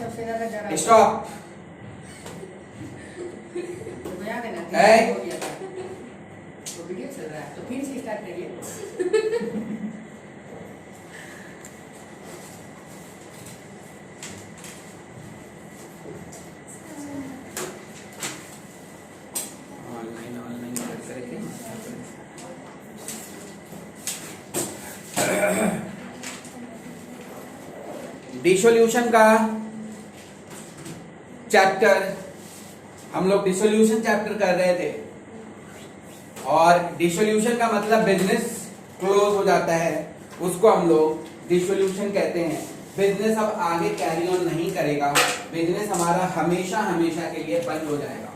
सबसे ज्यादा डरा। स्टॉप। तो याद है ना, है? हो गया था। तो वीडियो चल रहा है तो फिर से स्टार्ट करिए। ऑनलाइन करके डिसोल्यूशन का चैप्टर, हम लोग डिसोल्यूशन चैप्टर कर रहे थे और डिसोल्यूशन का मतलब बिजनेस क्लोज हो जाता है, उसको हम लोग डिसोल्यूशन कहते हैं। बिजनेस अब आगे कैरी ऑन नहीं करेगा, बिजनेस हमारा हमेशा हमेशा के लिए बंद हो जाएगा।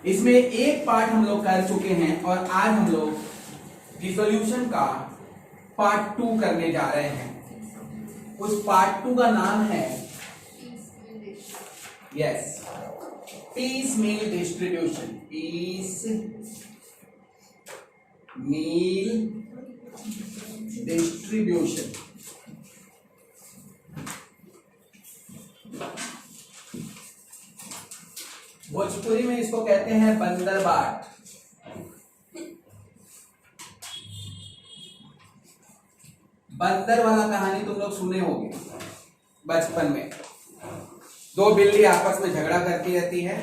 इसमें एक पार्ट हम लोग कर चुके हैं और आज हम लोग डिसोल्यूशन का पार्ट 2 करने जा रहे हैं। उस पार्ट 2 का नाम है यस पीस मील डिस्ट्रीब्यूशन। पीस मील डिस्ट्रीब्यूशन। भोजपुरी में इसको कहते हैं बंदर बाट। बंदर वाला कहानी तुम लोग सुने होंगे बचपन में। दो बिल्ली आपस में झगड़ा करती रहती है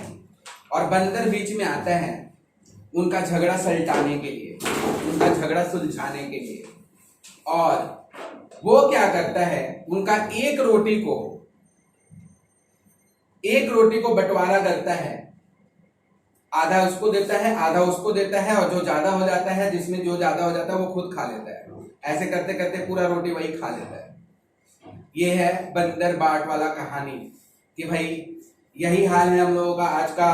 और बंदर बीच में आता है उनका झगड़ा सलटाने के लिए, उनका झगड़ा सुलझाने के लिए। और वो क्या करता है, उनका एक रोटी को बंटवारा करता है। आधा उसको देता है, आधा उसको देता है, और जो ज्यादा हो जाता है, जिसमें जो ज्यादा हो जाता है वो खुद खा लेता है। ऐसे करते करते पूरा रोटी वही खा लेता है। ये है बंदर बाट वाला कहानी कि भाई यही हाल है हम लोगों का। आज का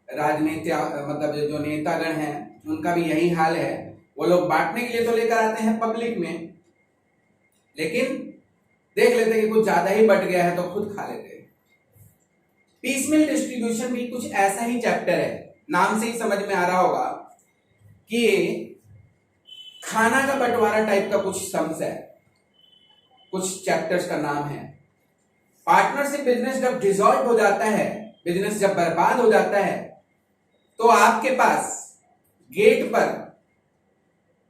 राजनीति मतलब जो नेतागण हैं उनका भी यही हाल है। वो लोग बांटने के लिए तो लेकर आते हैं पब्लिक में, लेकिन देख लेते हैं कि कुछ ज्यादा ही बट गया है तो खुद खा लेते हैं। पीसमील डिस्ट्रीब्यूशन भी कुछ ऐसा ही चैप्टर है, नाम से ही समझ में आ रहा होगा कि खाना का बंटवारा टाइप का कुछ सम्स है, कुछ चैप्टर्स का नाम है। पार्टनरशिप बिजनेस जब डिसॉल्व हो जाता है, बिजनेस जब बर्बाद हो जाता है, तो आपके पास गेट पर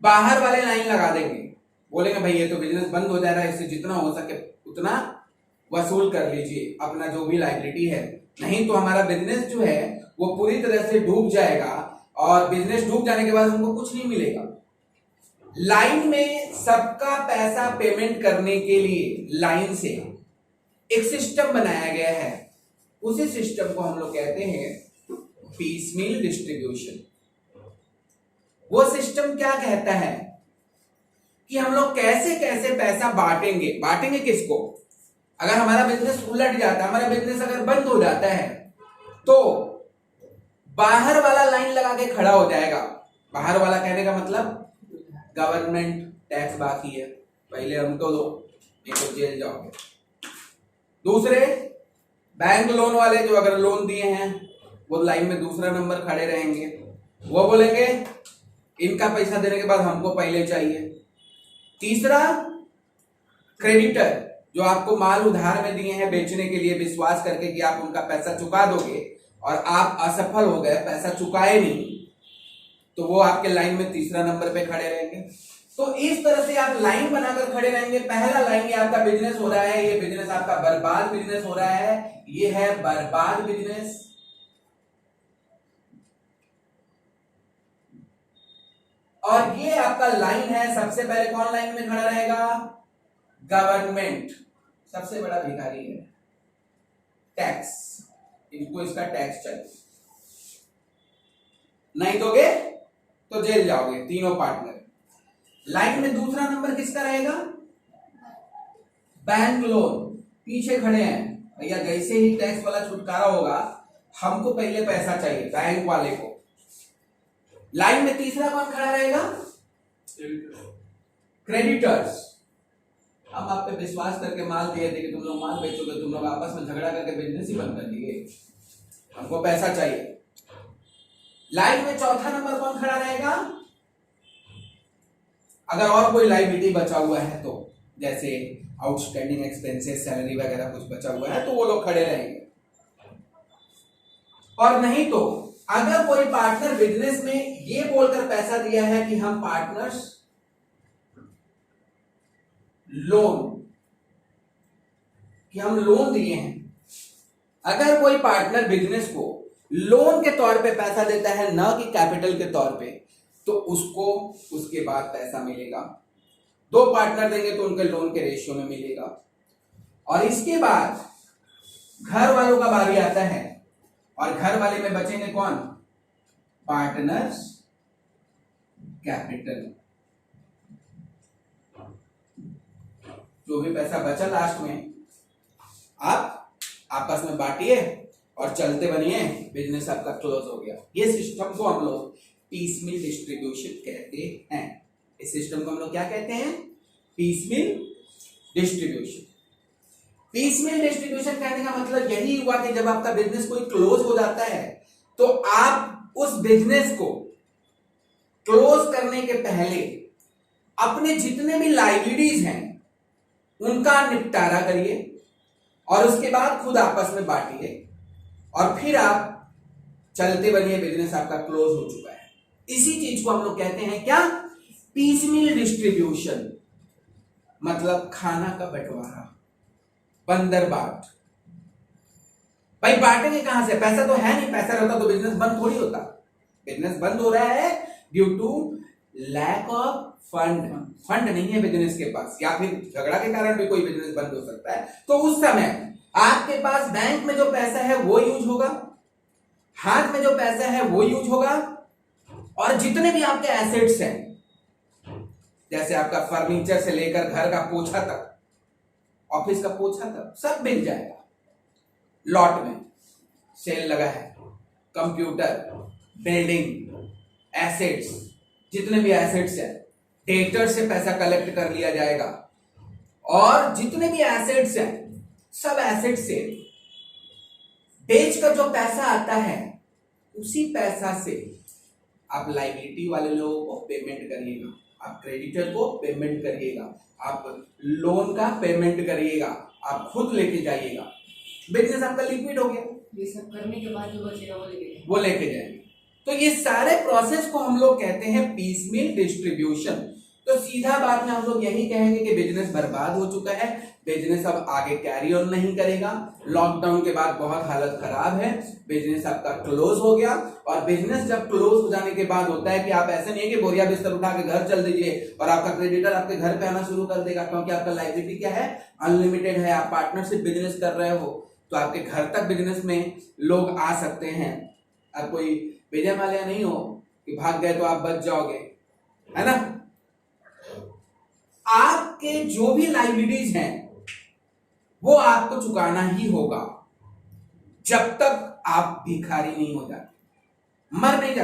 बाहर वाले लाइन लगा देंगे, बोलेंगे भाई ये तो बिजनेस बंद हो जा रहा है, इससे जितना हो सके उतना वसूल कर लीजिए, अपना जो भी लायबिलिटी है, नहीं तो हमारा बिजनेस जो है वो पूरी तरह से डूब जाएगा और बिजनेस डूब जाने के बाद हमको कुछ नहीं मिलेगा। लाइन में सबका पैसा पेमेंट करने के लिए लाइन से एक सिस्टम बनाया गया है, उसी सिस्टम को हम लोग कहते हैं पीसमील डिस्ट्रीब्यूशन। वो सिस्टम क्या कहता है कि हम लोग कैसे कैसे पैसा बांटेंगे किसको। अगर हमारा बिजनेस उलट जाता है, हमारा बिजनेस अगर बंद हो जाता है, तो बाहर वाला लाइन लगा के खड़ा हो जाएगा। बाहर वाला कहने का मतलब गवर्नमेंट टैक्स बाकी है, पहले हमको दो, नहीं तो जेल जाओगे। दूसरे बैंक लोन वाले जो अगर लोन दिए हैं वो लाइन में दूसरा नंबर खड़े रहेंगे, वो बोलेंगे इनका पैसा देने के बाद हमको पहले चाहिए। तीसरा क्रेडिटर जो आपको माल उधार में दिए हैं बेचने के लिए, विश्वास करके कि आप उनका पैसा चुका दोगे और आप असफल हो गए, पैसा चुकाए नहीं, तो वो आपके लाइन में तीसरा नंबर पे खड़े रहेंगे। तो इस तरह से आप लाइन बनाकर खड़े रहेंगे। पहला लाइन ये आपका बिजनेस हो रहा है, ये बिजनेस आपका बर्बाद बिजनेस हो रहा है, ये है बर्बाद बिजनेस। और ये आपका लाइन है, सबसे पहले कौन लाइन में खड़ा रहेगा? गवर्नमेंट, सबसे बड़ा भिखारी है। टैक्स, इनको इसका टैक्स चाहिए, नहीं दोगे तो जेल जाओगे तीनों पार्टनर। लाइन में दूसरा नंबर किसका रहेगा? बैंक लोन, पीछे खड़े हैं भैया, जैसे ही टैक्स वाला छुटकारा होगा हमको पहले पैसा चाहिए, बैंक वाले को। लाइन में तीसरा कौन खड़ा रहेगा? क्रेडिटर्स। हम आप पे विश्वास करके माल दिए थे कि तुम लोग माल बेचोगे, तुम लोग आपस में झगड़ा करके बिजनेस ही बंद कर दिए, हमको पैसा चाहिए। लाइन में चौथा नंबर कौन खड़ा रहेगा? अगर और कोई लायबिलिटी बचा हुआ है तो, जैसे आउटस्टैंडिंग एक्सपेंसेस, सैलरी वगैरह कुछ बचा हुआ है तो वो लोग खड़े रहेंगे। और नहीं तो अगर कोई पार्टनर बिजनेस में ये बोलकर पैसा दिया है कि हम पार्टनर्स लोन, कि हम लोन दिए हैं, अगर कोई पार्टनर बिजनेस को लोन के तौर पे पैसा देता है ना कि कैपिटल के तौर पे, तो उसको उसके बाद पैसा मिलेगा। दो पार्टनर देंगे तो उनके लोन के रेशियो में मिलेगा। और इसके बाद घर वालों का बारी आता है, और घर वाले में बचेंगे कौन? Partners capital. जो भी पैसा बचा लास्ट में आप आपस में बांटिए और चलते बनिए, बिजनेस आपका क्लोज हो गया। ये सिस्टम को हम लोग पीसमिल डिस्ट्रीब्यूशन कहते हैं। इस सिस्टम को हम लोग क्या कहते हैं? Piecemeal distribution. पीसमिल डिस्ट्रीब्यूशन कहने का मतलब यही हुआ कि जब आपका बिजनेस कोई क्लोज हो जाता है तो आप उस बिजनेस को क्लोज करने के पहले अपने जितने भी लाइबिलिटीज हैं उनका निपटारा करिए और उसके बाद खुद आपस में बांटिए और फिर आप चलते बनिए, बिजनेस आपका क्लोज हो चुका है। इसी चीज को हम लोग कहते हैं क्या? Piecemeal distribution. मतलब खाना का बंटवारा, बंदर बाट। भाई बांटेंगे कहां से? पैसा तो है नहीं, पैसा रहता तो बिजनेस बंद थोड़ी होता। बिजनेस बंद हो रहा है due to lack of fund. Fund नहीं है बिजनेस के पास, या फिर झगड़ा के कारण भी कोई बिजनेस बंद हो सकता है। तो उस समय आपके पास बैंक में जो पैसा है वो यूज होगा, हाथ में जो पैसा है वो यूज होगा, और जितने भी आपके एसेट्स हैं, जैसे आपका फर्नीचर से लेकर घर का पोछा तक, ऑफिस का पोछा तक, सब मिल जाएगा। लॉट में सेल लगा है, कंप्यूटर, बिल्डिंग, एसेट्स, जितने भी एसेट्स हैं, डेटर से पैसा कलेक्ट कर लिया जाएगा, और जितने भी एसेट्स हैं सब एसेट से बेचकर जो पैसा आता है उसी पैसा से आप लायबिलिटी वाले लोगों को पेमेंट करिएगा, आप क्रेडिटर को पेमेंट करिएगा, आप लोन का पेमेंट करिएगा, आप खुद लेके जाइएगा। बिजनेस आपका लिक्विड हो गया। ये सब करने के बाद जो बचेगा वो लेके जाएंगे। तो ये सारे प्रोसेस को हम लोग कहते हैं पीसमिल डिस्ट्रीब्यूशन। तो सीधा बात में हम लोग यही कहेंगे कि बिजनेस बर्बाद हो चुका है, बिजनेस अब आगे कैरी ऑन नहीं करेगा। लॉकडाउन के बाद बहुत हालत खराब है, बिजनेस आपका क्लोज हो गया। और बिजनेस जब क्लोज हो जाने के बाद होता है कि आप ऐसे नहीं है कि बोरिया बिस्तर उठा के घर चल दीजिए और आपका क्रेडिटर आपके घर पे आना शुरू कर देगा, क्योंकि आपका लायबिलिटी क्या है? अनलिमिटेड है। आप पार्टनरशिप बिजनेस कर रहे हो तो आपके घर तक बिजनेस में लोग आ सकते हैं। अब कोई भेजा मालिया नहीं हो कि भाग गए तो आप बच जाओगे, है ना? आपके जो भी लायबिलिटीज हैं वो आपको चुकाना ही होगा जब तक आप भिखारी नहीं हो जाते। मर नहीं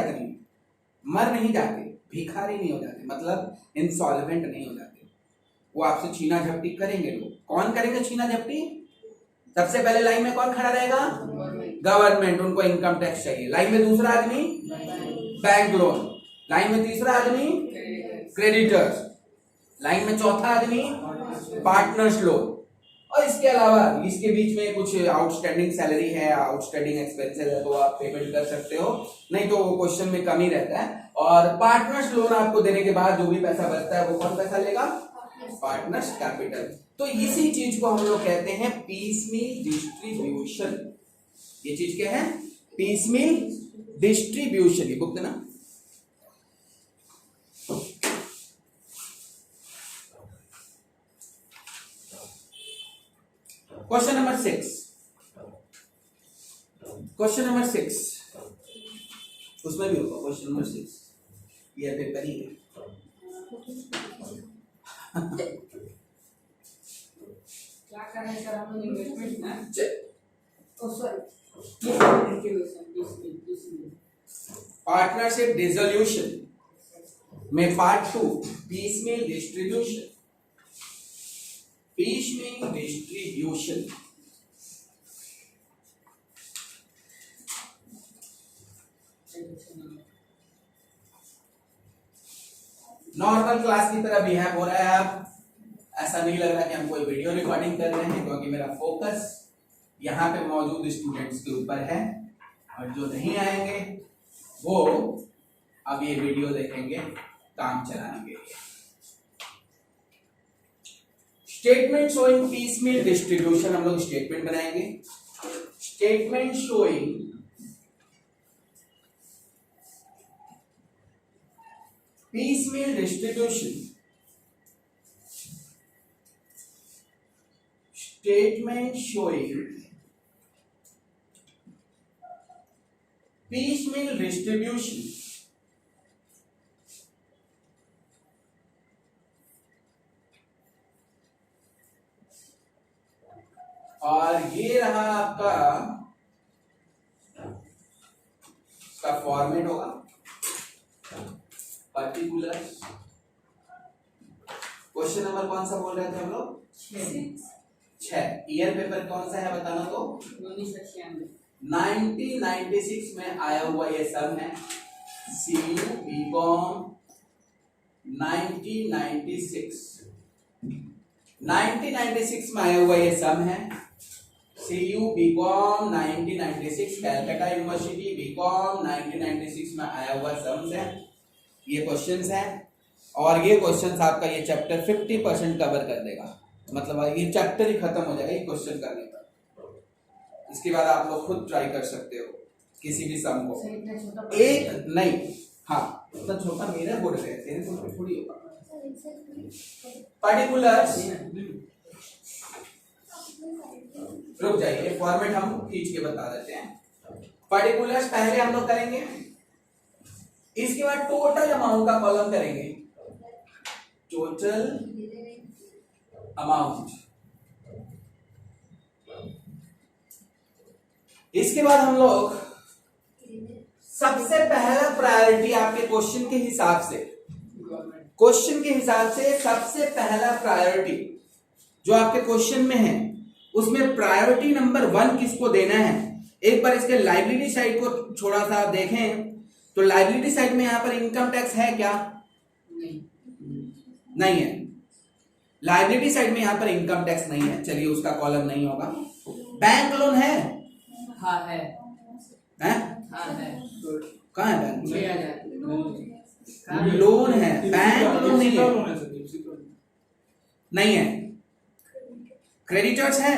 जाते, भिखारी नहीं हो जाते, मतलब इंसॉल्वेंट नहीं हो जाते। वो आपसे छीना झपटी करेंगे। लोग कौन करेंगे छीना झपटी? सबसे पहले लाइन में कौन खड़ा रहेगा? गवर्नमेंट। उनको इनकम टैक्स चाहिए। लाइन में दूसरा आदमी बैंक लोन, लाइन में तीसरा आदमी क्रेडिटर्स, लाइन में चौथा आदमी पार्टनर्स लोन, और इसके अलावा इसके बीच में कुछ आउटस्टैंडिंग सैलरी है, आउटस्टैंडिंग एक्सपेंसेस है, तो आप पेमेंट कर सकते हो, नहीं तो वो क्वेश्चन में कम ही रहता है। और पार्टनर्स लोन आपको देने के बाद जो भी पैसा बचता है वो कौन पैसा लेगा? Partners capital. तो इसी चीज को हम लोग कहते हैं पीसमिल डिस्ट्रीब्यूशन। ये चीज क्या है? Piecemeal distribution. ये बुक देना। क्वेश्चन नंबर 6, उसमें भी होगा क्वेश्चन नंबर 6, ये पेपर ही है। क्या कर रहे हैं सर हम लोग? इन्वेस्टमेंट ना, पार्टनरशिप डिसोल्यूशन में part 2 piecemeal distribution. Normal class की तरह बिहेव हो रहा है। आप ऐसा नहीं लग रहा कि हम कोई वीडियो रिकॉर्डिंग कर रहे हैं, क्योंकि मेरा फोकस यहाँ पे मौजूद स्टूडेंट्स के ऊपर है, और जो नहीं आएंगे वो अब ये वीडियो देखेंगे काम चलाने के लिए। स्टेटमेंट शोइंग पीसमील डिस्ट्रीब्यूशन, हम लोग स्टेटमेंट बनाएंगे। Statement showing piecemeal distribution, statement showing piecemeal distribution, और ये रहा आपका इसका फॉर्मेट होगा पर्टिकुलर। क्वेश्चन नंबर कौन सा बोल रहे थे हम लोग? 6। ईयर पेपर कौन सा है बताना तो? 1996 में आया हुआ ये सम है। CU BCom 1996 में आया हुआ ये सम है। CU BCom 1996 Calcutta university BCom 1996 में आया हुआ सम है। ये क्वेश्चंस हैं, और ये क्वेश्चंस आपका ये चैप्टर 50% कवर कर देगा, मतलब ये चैप्टर ही खत्म हो जाएगा ये क्वेश्चन करने पर। इसके बाद आप लोग खुद ट्राई कर सकते हो किसी भी सम को। एक नहीं, हाँ इतना छोटा मेरा बोर्ड है, तेरे को थोड़ी होगा। पर्टिकुलर्स, रुक जाइए, फॉर्मेट हम खींच के बता देते हैं। पर्टिकुलर्स पहले हम लोग करेंगे, इसके बाद टोटल अमाउंट का कॉलम करेंगे। टोटल अमाउंट, इसके बाद हम लोग सबसे पहला प्रायोरिटी आपके क्वेश्चन के हिसाब से सबसे पहला प्रायोरिटी जो आपके क्वेश्चन में है उसमें प्रायोरिटी नंबर 1 किसको देना है। एक बार इसके लाइबिलिटी साइड को थोड़ा सा देखें तो लाइबिलिटी साइड में यहां पर इनकम टैक्स है क्या? नहीं है। लाइबिलिटी साइड में यहां पर इनकम टैक्स नहीं है, चलिए उसका कॉलम नहीं होगा। बैंक लोन है? हाँ है। हैं? हाँ है। कहाँ है बैंक? लोन है, बैंक लोन नहीं है। नहीं है। क्रेडिटर्स है?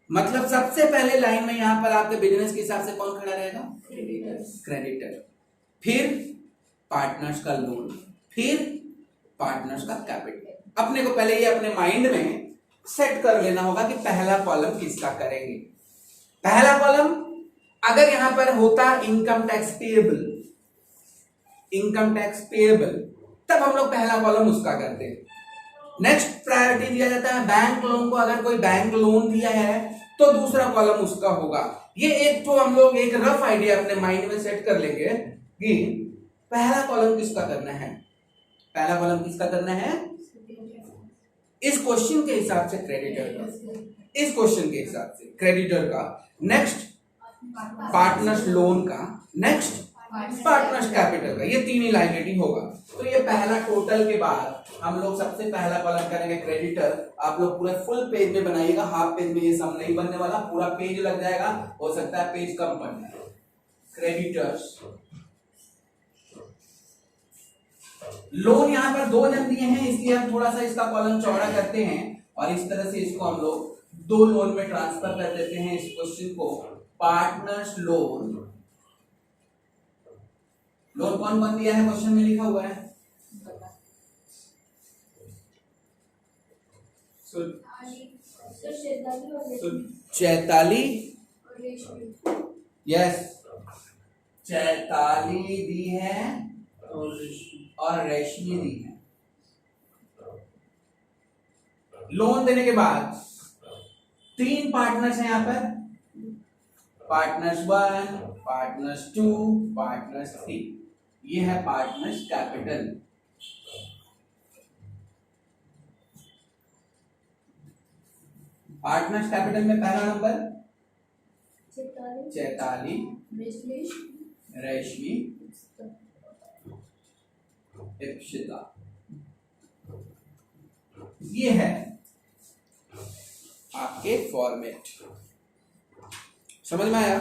मतलब सबसे पहले लाइन में यहां पर आपके बिजनेस के हिसाब से कौन खड़ा रहेगा? क्रेडिटर। फिर पार्टनर्स का लोन, फिर पार्टनर्स का कैपिटल। अपने को पहले ये अपने माइंड में सेट कर लेना होगा कि पहला कॉलम किसका करेंगे। पहला कॉलम अगर यहां पर होता इनकम टैक्स पेएबल, तब हम लोग पहला कॉलम उसका करते हैं। नेक्स्ट प्रायोरिटी दिया जाता है बैंक लोन को, अगर कोई बैंक लोन दिया है तो दूसरा कॉलम उसका होगा। ये एक तो हम लोग एक रफ आइडिया अपने माइंड में सेट कर लेंगे कि पहला कॉलम किसका करना है। पहला कॉलम किसका करना है? इस क्वेश्चन के हिसाब से क्रेडिटर का, इस क्वेश्चन के हिसाब से क्रेडिटर का, नेक्स्ट पार्टनर्स लोन का, नेक्स्ट पार्टनर्स कैपिटल का। ये तीन ही लायबिलिटी होगा। तो ये पहला टोटल के बाद हम लोग सबसे पहला कॉलम करेंगे क्रेडिटर। आप लोग पूरा फुल पेज में बनाइएगा, हाफ पेज में ये सम नहीं बनने वाला, पूरा पेज लग जाएगा, हो सकता है पेज कम पड़ जाए। क्रेडिटर्स लोन यहां पर 2 जन दिए हैं, इसलिए हम थोड़ा सा इसका कॉलम चौड़ा करते हैं और इस तरह से इसको हम लोग 2 लोन में ट्रांसफर कर देते हैं। इस क्वेश्चन को पार्टनर्स लोन, लोन कौन कौन दिया है क्वेश्चन में लिखा हुआ है? चैताली, यस चैताली दी है और रेशमी दी है। लोन देने के बाद 3 पार्टनर्स हैं यहां पर, पार्टनर्स 1, पार्टनर्स 2, पार्टनर्स 3। ये है पार्टनर्स कैपिटल। पार्टनर्स कैपिटल में पहला नंबर चैताली, रेशमी, इप्सिता। ये है आपके फॉर्मेट, समझ में आया?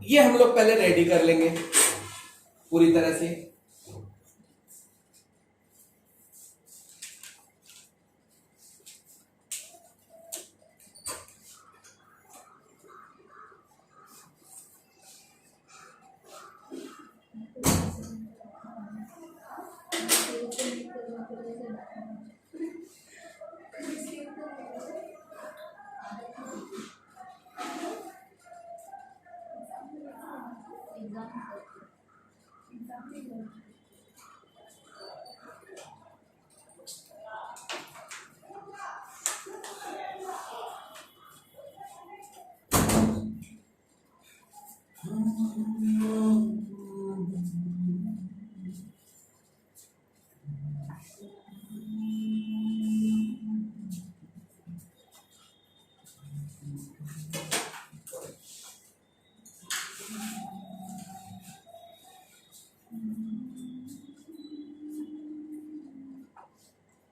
ये हम लोग पहले रेडी कर लेंगे पूरी तरह से।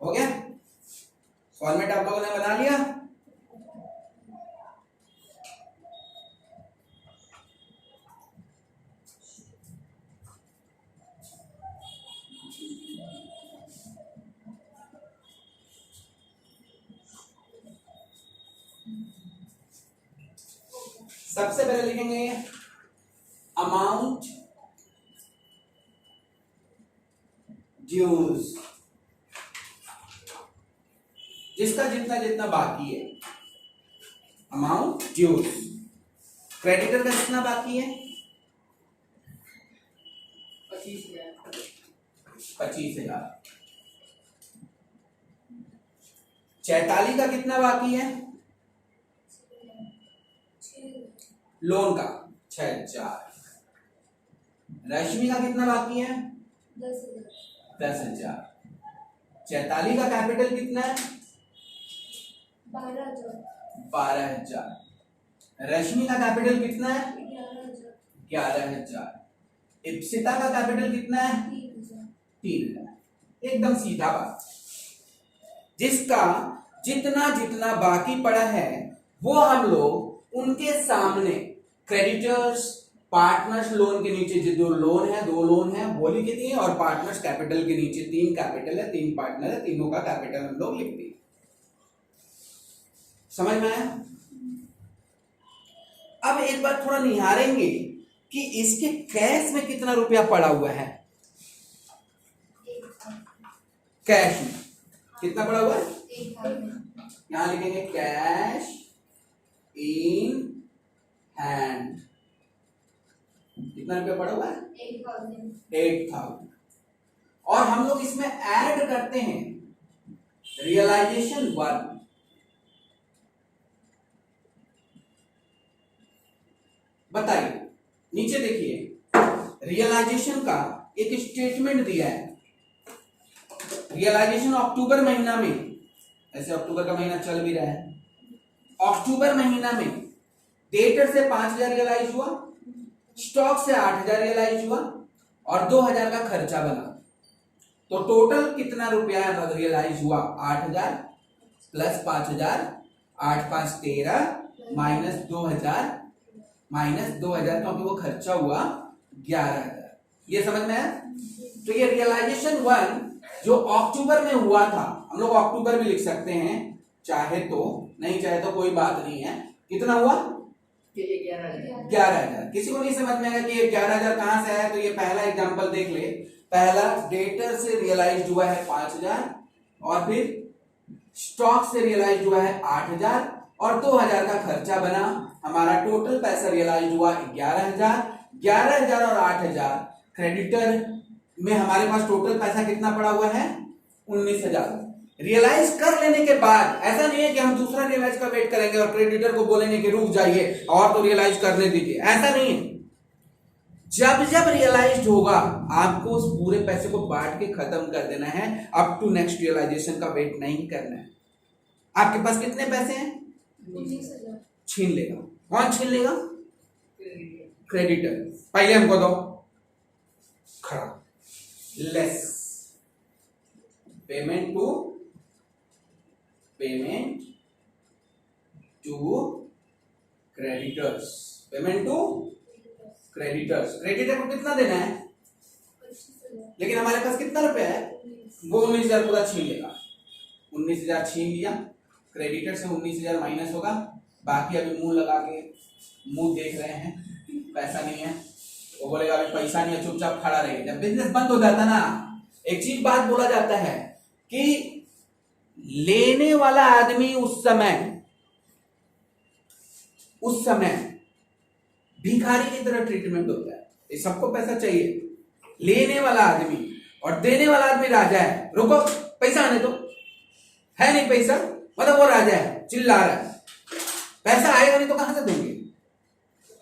हो गया फॉर्मेट, आप लोगों ने बना लिया। सबसे पहले लिखेंगे अमाउंट ड्यूज, जिसका जितना जितना बाकी है, अमाउंट ड्यूज। क्रेडिटर का कितना बाकी है? 25,000। चैताली का कितना बाकी है लोन का? 6,000। रश्मि का कितना बाकी है? 10,000। चैताली का कैपिटल कितना है? 12,000। रश्मि का कैपिटल कितना है? 11,000। इप्सिता का कैपिटल कितना है? 3,000। एकदम सीधा बात। जिसका जितना जितना बाकी पड़ा है वो हम लोग उनके सामने क्रेडिटर्स, पार्टनर्स लोन के नीचे जो लोन है, 2 लोन है वो लिख दिए, और पार्टनर्स कैपिटल के नीचे 3 कैपिटल है, 3 पार्टनर है, तीनों का कैपिटल हम लोग लिख दिए। समझ में आया? अब एक बार थोड़ा निहारेंगे कि इसके कैश में कितना रुपया पड़ा हुआ है। कैश में कितना पड़ा हुआ है? यहां लिखेंगे कैश इन हैंड। कितना रुपया पड़ा हुआ है? 8,000। और हम लोग इसमें ऐड करते हैं रियलाइजेशन 1। बताइए, नीचे देखिए रियलाइजेशन का एक स्टेटमेंट दिया है। रियलाइजेशन अक्टूबर महीना में, ऐसे अक्टूबर का महीना चल भी रहा है, अक्टूबर महीना में डेटर से 5,000 रियलाइज हुआ, स्टॉक से 8,000 रियलाइज हुआ और 2,000 का खर्चा बना। तो टोटल कितना रुपया रियलाइज हुआ? 8,000 प्लस 5,000, 8 5 13 माइनस 2,000 क्योंकि वो खर्चा हुआ 11,000। ये समझ में है? तो ये रियलाइजेशन 1 जो अक्टूबर में हुआ था, हम लोग अक्टूबर भी लिख सकते हैं चाहे तो, नहीं चाहे तो कोई बात नहीं है। कितना हुआ? 11,000। किसी को नहीं समझ में आएगा कि ये 11,000 कहां से आया, तो ये पहला एग्जांपल देख ले। पहला डेटर से रियलाइज हुआ है 5,000 और फिर स्टॉक से रियलाइज हुआ है 8,000 और 2,000 का खर्चा बना। हमारा टोटल पैसा रियलाइज हुआ 11,000 और 8,000। क्रेडिटर में हमारे पास टोटल पैसा कितना पड़ा हुआ है? 19,000। रियलाइज कर लेने के बाद ऐसा नहीं है कि हम दूसरा रियलाइज का वेट करेंगे और क्रेडिटर को बोलेंगे कि रुक जाइए और तो रियलाइज करने दीजिए, ऐसा नहीं है। जब जब रियलाइज होगा आपको उस पूरे पैसे को बांट के खत्म कर देना है। अप टू नेक्स्ट रियलाइजेशन का वेट नहीं करना है। आपके पास कितने पैसे हैं? 19,000। छीन लेगा। कौन छीन लेगा? क्रेडिटर। पहले हमको दो। खड़ा less payment to creditors, payment to creditors. Creditor को कितना देना है, लेकिन हमारे पास कितना रुपया है, वो 19,000 पूरा छीन लेगा। 19,000 छीन लिया, क्रेडिटर से 19,000 माइनस होगा, बाकी अभी मुंह लगा के मुंह देख रहे हैं, पैसा नहीं है, वो बोलेगा अभी पैसा नहीं है, चुपचाप खड़ा रहेगा। जब बिजनेस बंद हो जाता ना, एक चीज बात बोला जाता है कि लेने वाला आदमी उस समय भिखारी की तरह ट्रीटमेंट होता है। ये सबको पैसा चाहिए, लेने वाला आदमी और देने वाला आदमी राजा है। रुको, पैसा आने दो, है नहीं पैसा, मतलब वो राजा है, चिल्ला रहा है, पैसा आएगा नहीं तो कहां से देंगे,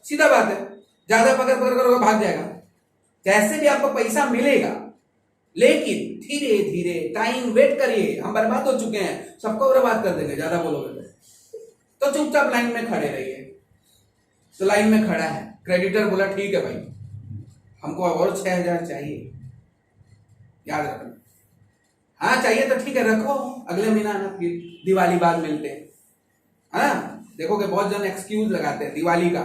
सीधा बात है। ज्यादा पकड़ करोगे भाग जाएगा। जैसे भी आपको पैसा मिलेगा, लेकिन धीरे धीरे टाइम वेट करिए। हम बर्बाद हो चुके हैं, सबको बर्बाद कर देंगे ज्यादा बोलोगे तो चुपचाप लाइन में खड़े रहिए। तो लाइन में खड़ा है, क्रेडिटर बोला ठीक है भाई, हमको और 6,000 चाहिए, याद रखना। हाँ चाहिए तो ठीक है, रखो, अगले महीना ना, फिर दिवाली बाद मिलते हैं। हाँ देखोगे बहुत जन एक्सक्यूज लगाते हैं दिवाली का,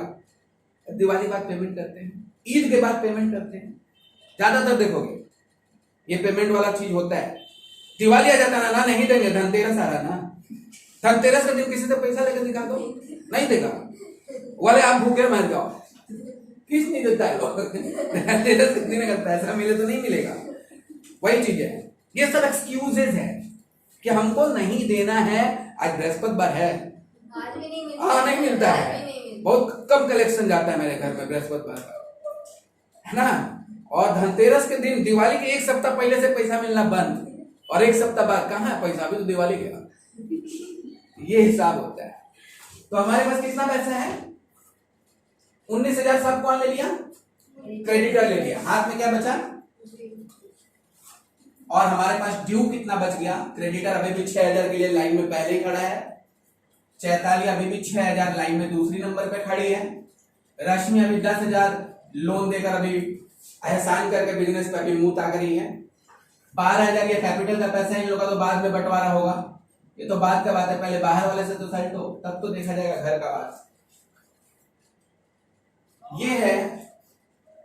दिवाली बाद पेमेंट करते हैं, ईद के बाद पेमेंट करते हैं, ज्यादातर देखोगे ये पेमेंट वाला चीज होता है। दिवाली आ जाता ना नहीं देंगे, धनतेरस आ रहा ना, धनतेरस के दिन किसी से पैसा लेकर दिखा दो, नहीं देगा, वाले आप भूखे मर जाओ, किस नहीं देता है लोग। धनतेरस के दिन अगर पैसा मिले तो नहीं मिलेगा, वही चीज है। ये सब एक्सक्यूजेज है कि हमको नहीं देना है, आज बृहस्पतिवार है, आज भी नहीं मिलता, हाँ नहीं मिलता है, आज भी नहीं मिलता। बहुत कम कलेक्शन जाता है मेरे घर में बृहस्पतिवार का, है ना। और धनतेरस के दिन, दिवाली के एक सप्ताह पहले से पैसा मिलना बंद, और एक सप्ताह बाद कहाँ है पैसा, अभी तो दिवाली गया, ये हिसाब होता है। तो हमारे पास कितना पैसा है, 19,000 सब कौन ले लिया, क्रेडिटर ले लिया, हाथ में क्या बचा, और हमारे पास ड्यू कितना बच गया। क्रेडिटर अभी भी 6,000 के लिए लाइन में पहले ही खड़ा है, चैताली अभी भी 6,000 लाइन में दूसरी नंबर पे खड़ी है, रश्मि अभी 10,000 लोन देकर अभी एहसान करके बिजनेस पे अभी मुंह ताक रही है। 12,000 ये कैपिटल का पैसा है, इन लोगों का तो बाद में बंटवारा होगा, ये तो बाद का बात है, पहले बाहर वाले से तो सेट हो, तब तो देखा जाएगा घर का बात। ये है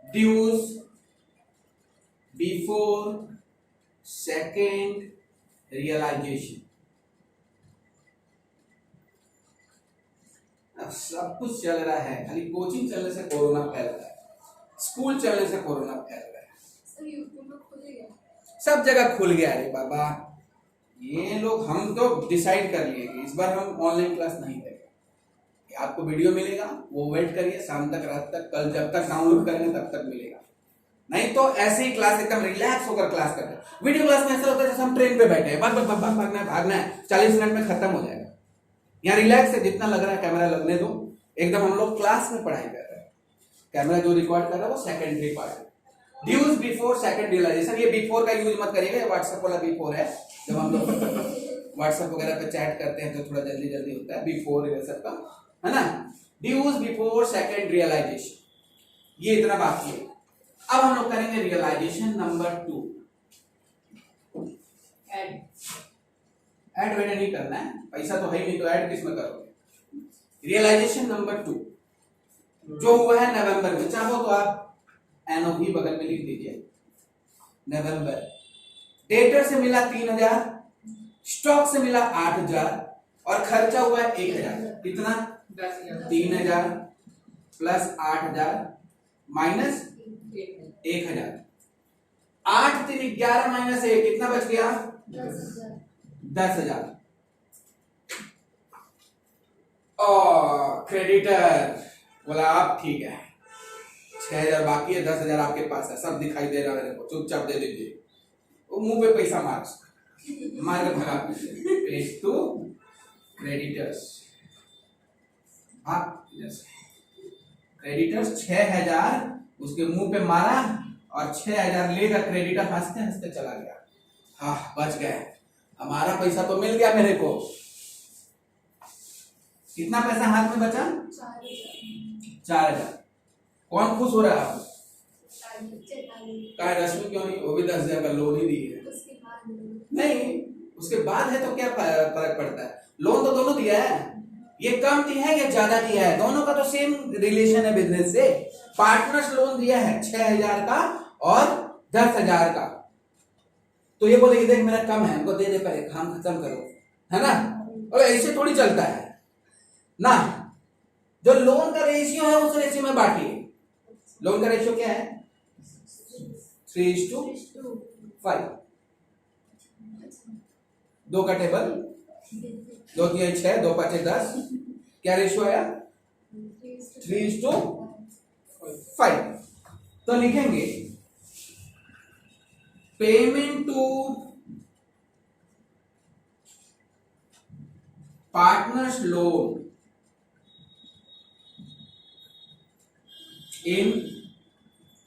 ड्यूज बिफोर सेकेंड रियलाइजेशन। अब सब कुछ चल रहा है, खाली कोचिंग चलने से कोरोना फैल रहा है, स्कूल चलने से कोरोना फैल रहा है, सर यूट्यूब में खुल गया, सब जगह खुल गया। अरे बाबा, ये लोग, हम तो डिसाइड कर लिए कि इस बार हम ऑनलाइन क्लास नहीं देंगे। आपको वीडियो मिलेगा, वो वेट करिए शाम तक, रात तक, कल जब तक डाउनलोड करेंगे तब तक मिलेगा, नहीं तो ऐसे ही क्लास एकदम रिलैक्स होकर क्लास करते हैं। वीडियो क्लास में ऐसा होता है जैसे हम ट्रेन पे बैठे हैं, भागना है, 40 मिनट में खत्म हो जाएगा। यहाँ रिलैक्स है, जितना लग रहा है कैमरा लगने दो, एकदम हम लोग क्लास में पढ़ाई कर रहे हैं। कैमरा जो रिकॉर्ड कर रहा है वो सेकेंडरी पार्ट है। ड्यूज बिफोर सेकेंड रियलाइजेशन, ये बिफोर का यूज मत करिएगा, ये व्हाट्सएप वाला बिफोर है, जब हम लोग व्हाट्सएप वगैरह पे चैट करते हैं तो थोड़ा जल्दी जल्दी होता है, बिफोर ये सब का, है ना। ड्यूज बिफोर सेकेंड रियलाइजेशन, ये इतना बाकी है। अब हम लोग करेंगे रियलाइजेशन नंबर 2। ऐड वेड नहीं करना है, पैसा तो है ही नहीं, तो ऐड किस में करोगे। रियलाइजेशन नंबर 2 जो हुआ है नवंबर में, चाहो तो आप एनओवी बगल में लिख दीजिए, नवंबर। डेटर से मिला 3,000, स्टॉक से मिला 8,000, और खर्चा हुआ है 1,000। कितना, 3,000 प्लस 8,000 माइनस 1,000। 8 3 11 माइनस 1 कितना बच गया, 10,000। और क्रेडिटर बोला आप ठीक है, 6,000 बाकी है, 10,000 आपके पास है, सब दिखाई दे रहा है मेरे को, चुपचाप दे दीजिए। वो मुंह पे पैसा मार के भगा। पेज टू क्रेडिटर्स, क्रेडिटर्स 6,000 उसके मुंह पे मारा, और 6,000 लेकर क्रेडिटर हंसते हंसते चला गया। हाँ बच गए, हमारा पैसा तो मिल गया मेरे को। कितना पैसा हाथ में बचा, 4,000। कौन खुश हो रहा है, रश्मि क्यों नहीं, वो भी 10,000 का लोन ही दी है। उसके बाद नहीं, उसके बाद है तो क्या फर्क पड़ता है? लोन तो दोनों दिया है, ये कम दिया है या ज्यादा दिया है, दोनों का तो सेम रिलेशन है बिजनेस से। पार्टनर्स लोन दिया है 6,000 का और 10,000 का, तो ये बोले देख मेरा कम है, हमको दे दे, पहले काम खत्म करो, है ना? और ऐसे थोड़ी चलता है ना। जो लोन का रेशियो है उस रेशियो में बांटिए। लोन का रेशियो क्या है? 3:5। 2 का टेबल, 2 3 6, 2 5 10, क्या रेशियो आया? 3:5। तो लिखेंगे payment to partners loan in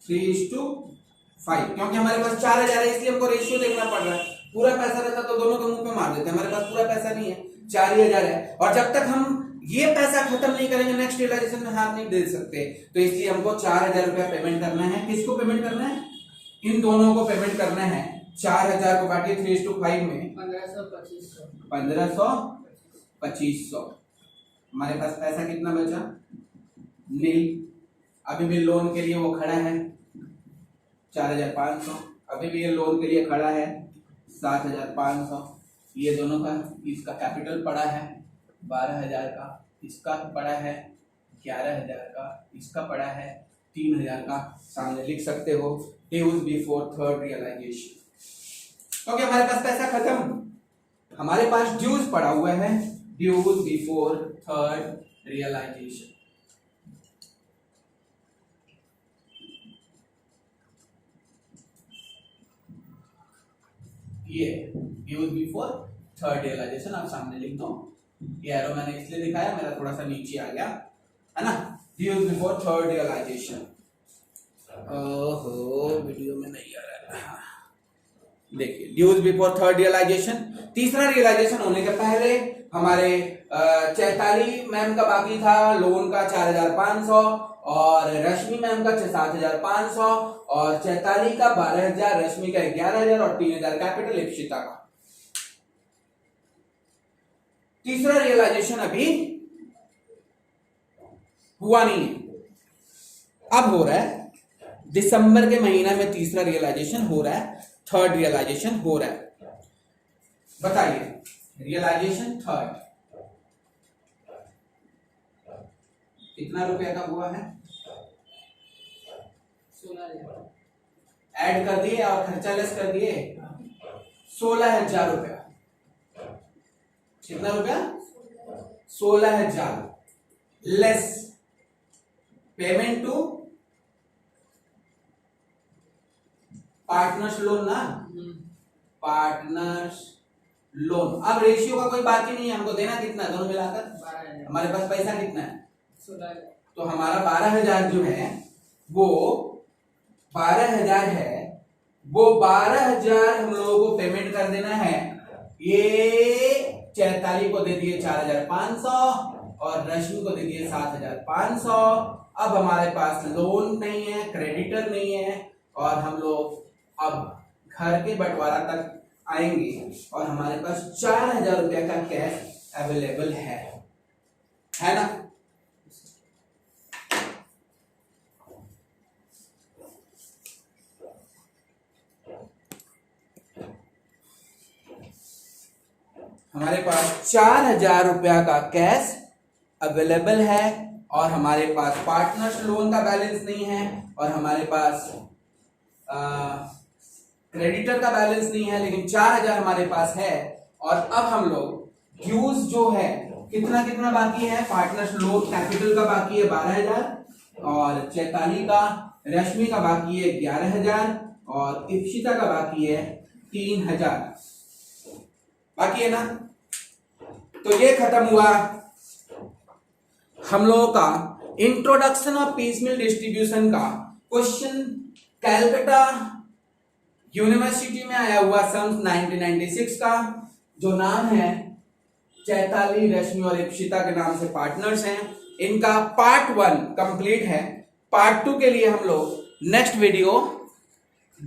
3:5, क्योंकि हमारे पास 4,000 है इसलिए हमको रेशियो देखना पड़ रहा है। पूरा पैसा रहता तो दोनों के मुंह पे मार देते, हमारे पास पूरा पैसा नहीं है, 4,000 है, और जब तक हम ये पैसा खत्म नहीं करेंगे नेक्स्ट रियलाइजेशन में हाथ नहीं दे सकते, तो इसलिए हमको 4,000 रुपया पेमेंट करना है। किसको पेमेंट करना है? इन दोनों को पेमेंट करना है। 4,000 को बांटिए 3:5 में, 1500-2500। हमारे पास पैसा कितना बचा? नील। अभी भी लोन के लिए वो खड़ा है 4,500, अभी भी ये लोन के लिए खड़ा है 7,500। ये दोनों का, इसका कैपिटल पड़ा है 12,000 का, इसका पड़ा है 11,000 का, इसका पड़ा है 3,000 का। सामने लिख सकते हो ड्यूज बिफोर थर्ड रियलाइजेशन, क्योंकि हमारे पास पैसा खत्म, हमारे पास ड्यूज पड़ा हुआ है, ड्यूज बिफोर थर्ड रियलाइजेशन। ये ड्यूज बिफोर थर्ड रियलाइजेशन आप सामने लिख दो। ये एरो मैंने इसलिए दिखाया, मेरा थोड़ा सा नीचे आ गया, है ना? Dues before third realisation. ओहो, वीडियो में नहीं आ रहा है। देखिए ड्यूज बिफोर थर्ड रियलाइजेशन, तीसरा रियलाइजेशन होने के पहले हमारे चैताली मैम का बाकी था लोन का 4,500, और रश्मि मैम का 7,500, और चैताली का 12,000, रश्मि का 11,000 और 3,000 कैपिटल इप्सिता का। तीसरा रियलाइजेशन अभी हुआ नहीं है, अब हो रहा है दिसंबर के महीना में तीसरा रियलाइजेशन हो रहा है, थर्ड रियलाइजेशन हो रहा है। बताइए रियलाइजेशन थर्ड कितना रुपया का हुआ है? 16,000 ऐड कर दिए और खर्चा लेस कर दिए, 16,000 रुपया। कितना रुपया? 16,000 less payment to partners loan ना, पार्टनर्स लोन। अब रेशियो का कोई बात ही नहीं है, हमको देना कितना है दोनों मिलाकर? 12,000। हमारे पास पैसा कितना है? 16,000। तो हमारा 12,000 जो है वो 12,000 है, वो 12,000 हम लोगों को पेमेंट कर देना है। ये चैताली को दे दिए 4,500 और रश्मि को दे दिए 7,500। अब हमारे पास लोन नहीं है, क्रेडिटर नहीं है, और हम लोग अब घर के बंटवारा तक आएंगे और हमारे पास 4,000 रुपया का कैश अवेलेबल है ना? हमारे पास 4,000 रुपया का कैश अवेलेबल है, और हमारे पास पार्टनर्स लोन का बैलेंस नहीं है, और हमारे पास क्रेडिटर का बैलेंस नहीं है, लेकिन 4,000 हमारे पास है। और अब हम लोग ड्यूज जो है कितना कितना बाकी है? पार्टनर्स लोन कैपिटल का बाकी है 12,000, और चैताली का, रश्मि का बाकी है 11,000, और इप्सिता का बाकी है 3,000 बाकी है ना? तो ये खत्म हुआ हम लोगों का इंट्रोडक्शन ऑफ पीसमिल डिस्ट्रीब्यूशन का क्वेश्चन। कैलकाटा यूनिवर्सिटी में आया हुआ सन 1996 का, जो नाम है चैताली, रश्मि और इप्सिता के नाम से पार्टनर्स हैं। इनका पार्ट 1 कंप्लीट है, पार्ट 2 के लिए हम लोग नेक्स्ट वीडियो